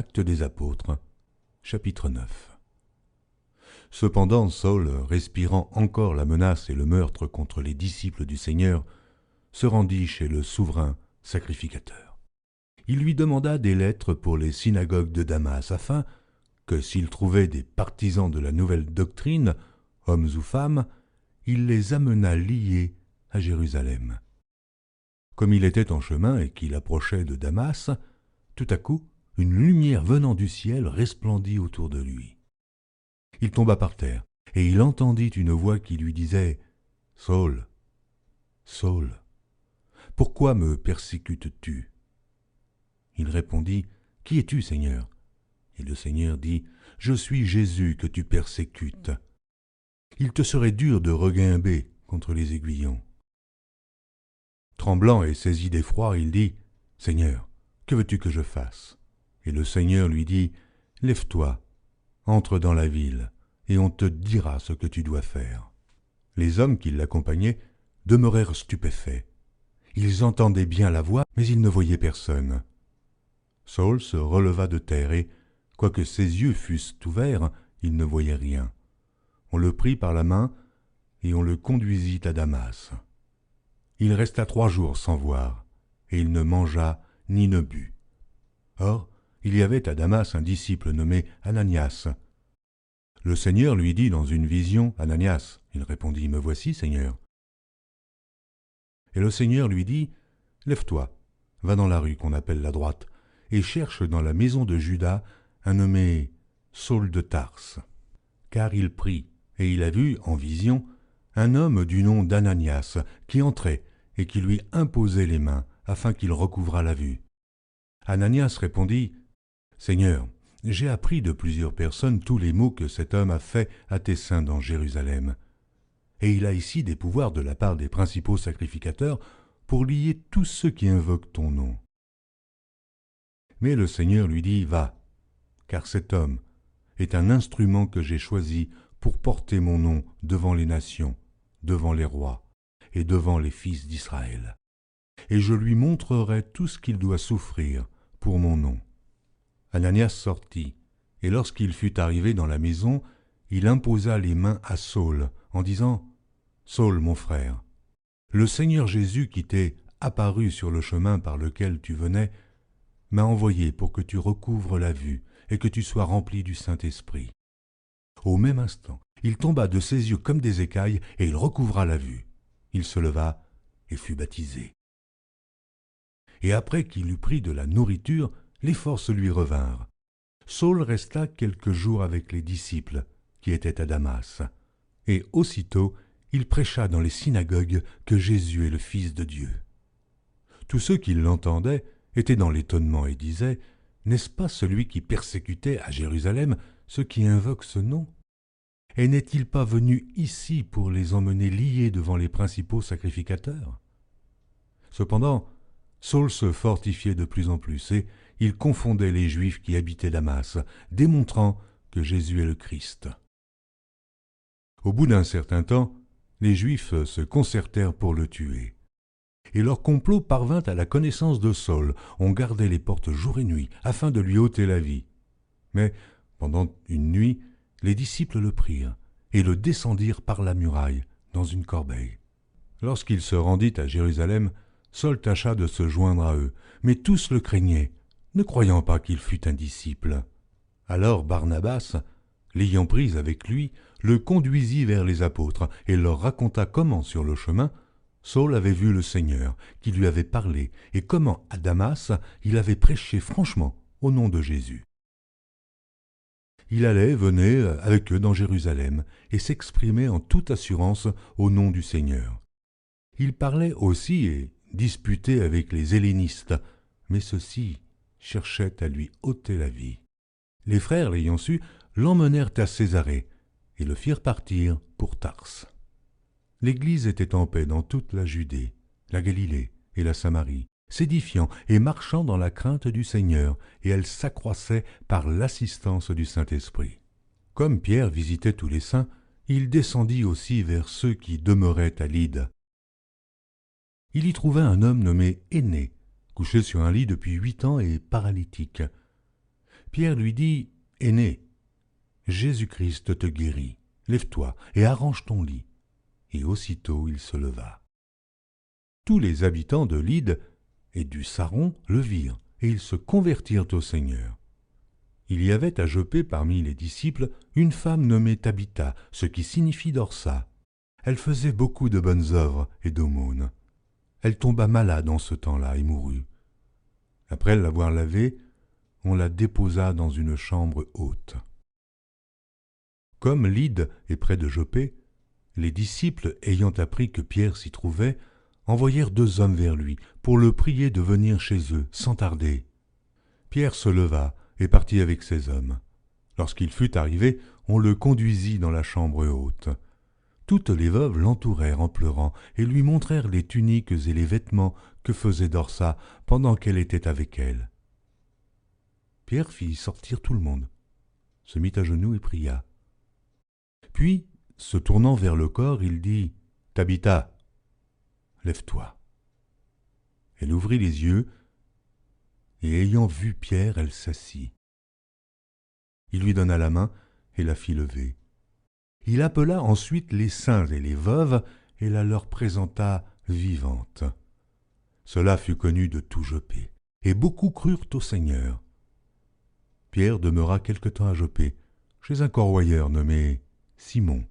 Actes des Apôtres, chapitre 9. Cependant, Saul, respirant encore la menace et le meurtre contre les disciples du Seigneur, se rendit chez le souverain sacrificateur. Il lui demanda des lettres pour les synagogues de Damas, afin que, s'il trouvait des partisans de la nouvelle doctrine, hommes ou femmes, il les amenât liés à Jérusalem. Comme il était en chemin et qu'il approchait de Damas, tout à coup, une lumière venant du ciel resplendit autour de lui. Il tomba par terre, et il entendit une voix qui lui disait « Saul, Saul, pourquoi me persécutes-tu » Il répondit « Qui es-tu, Seigneur » Et le Seigneur dit « Je suis Jésus que tu persécutes. Il te serait dur de reguimber contre les aiguillons. » Tremblant et saisi d'effroi, il dit « Seigneur, que veux-tu que je fasse » Et le Seigneur lui dit « Lève-toi, entre dans la ville, et on te dira ce que tu dois faire. » Les hommes qui l'accompagnaient demeurèrent stupéfaits. Ils entendaient bien la voix, mais ils ne voyaient personne. Saul se releva de terre et, quoique ses yeux fussent ouverts, il ne voyait rien. On le prit par la main et on le conduisit à Damas. Il resta 3 jours sans voir, et il ne mangea ni ne but. Or, il y avait à Damas un disciple nommé Ananias. Le Seigneur lui dit dans une vision, « Ananias » Il répondit, « Me voici, Seigneur. » Et le Seigneur lui dit, « Lève-toi, va dans la rue qu'on appelle la droite, et cherche dans la maison de Judas un nommé Saul de Tarse. » Car il prit, et il a vu, en vision, un homme du nom d'Ananias qui entrait et qui lui imposait les mains afin qu'il recouvrât la vue. Ananias répondit, « Seigneur, j'ai appris de plusieurs personnes tous les maux que cet homme a faits à tes saints dans Jérusalem. Et il a ici des pouvoirs de la part des principaux sacrificateurs pour lier tous ceux qui invoquent ton nom. » Mais le Seigneur lui dit, « Va, car cet homme est un instrument que j'ai choisi pour porter mon nom devant les nations, devant les rois et devant les fils d'Israël. Et je lui montrerai tout ce qu'il doit souffrir pour mon nom. » Ananias sortit, et lorsqu'il fut arrivé dans la maison, il imposa les mains à Saul, en disant « Saul, mon frère, le Seigneur Jésus qui t'est apparu sur le chemin par lequel tu venais, m'a envoyé pour que tu recouvres la vue et que tu sois rempli du Saint-Esprit. » Au même instant, il tomba de ses yeux comme des écailles, et il recouvra la vue. Il se leva et fut baptisé. Et après qu'il eut pris de la nourriture, les forces lui revinrent. Saul resta quelques jours avec les disciples qui étaient à Damas, et aussitôt il prêcha dans les synagogues que Jésus est le Fils de Dieu. Tous ceux qui l'entendaient étaient dans l'étonnement et disaient « N'est-ce pas celui qui persécutait à Jérusalem ceux qui invoquent ce nom ? Et n'est-il pas venu ici pour les emmener liés devant les principaux sacrificateurs ?» Cependant, Saul se fortifiait de plus en plus, et il confondait les Juifs qui habitaient Damas, démontrant que Jésus est le Christ. Au bout d'un certain temps, les Juifs se concertèrent pour le tuer. Et leur complot parvint à la connaissance de Saul. On gardait les portes jour et nuit, afin de lui ôter la vie. Mais, pendant une nuit, les disciples le prirent, et le descendirent par la muraille, dans une corbeille. Lorsqu'il se rendit à Jérusalem, Saul tâcha de se joindre à eux, mais tous le craignaient, ne croyant pas qu'il fût un disciple. Alors Barnabas, l'ayant pris avec lui, le conduisit vers les apôtres et leur raconta comment, sur le chemin, Saul avait vu le Seigneur, qui lui avait parlé, et comment, à Damas, il avait prêché franchement au nom de Jésus. Il allait, venait avec eux dans Jérusalem, et s'exprimait en toute assurance au nom du Seigneur. Il parlait aussi et disputait avec les hellénistes, mais ceux-ci cherchaient à lui ôter la vie. Les frères, l'ayant su, l'emmenèrent à Césarée et le firent partir pour Tarse. L'Église était en paix dans toute la Judée, la Galilée et la Samarie, s'édifiant et marchant dans la crainte du Seigneur, et elle s'accroissait par l'assistance du Saint-Esprit. Comme Pierre visitait tous les saints, il descendit aussi vers ceux qui demeuraient à Lyde. Il y trouva un homme nommé Énée, couché sur un lit depuis 8 ans et paralytique. Pierre lui dit, « Aîné, Jésus-Christ te guérit, lève-toi et arrange ton lit. » Et aussitôt il se leva. Tous les habitants de Lyde et du Saron le virent, et ils se convertirent au Seigneur. Il y avait à Joppé parmi les disciples une femme nommée Tabitha, ce qui signifie Dorsa. Elle faisait beaucoup de bonnes œuvres et d'aumônes. Elle tomba malade en ce temps-là et mourut. Après l'avoir lavée, on la déposa dans une chambre haute. Comme Lyde est près de Joppé, les disciples, ayant appris que Pierre s'y trouvait, envoyèrent 2 hommes vers lui pour le prier de venir chez eux sans tarder. Pierre se leva et partit avec ces hommes. Lorsqu'il fut arrivé, on le conduisit dans la chambre haute. Toutes les veuves l'entourèrent en pleurant et lui montrèrent les tuniques et les vêtements que faisait Dorsa pendant qu'elle était avec elles. Pierre fit sortir tout le monde, se mit à genoux et pria. Puis, se tournant vers le corps, il dit, « Tabitha, lève-toi. » Elle ouvrit les yeux, et ayant vu Pierre, elle s'assit. Il lui donna la main et la fit lever. Il appela ensuite les saints et les veuves et la leur présenta vivante. Cela fut connu de tout Joppé, et beaucoup crurent au Seigneur. Pierre demeura quelque temps à Joppé, chez un corroyeur nommé Simon.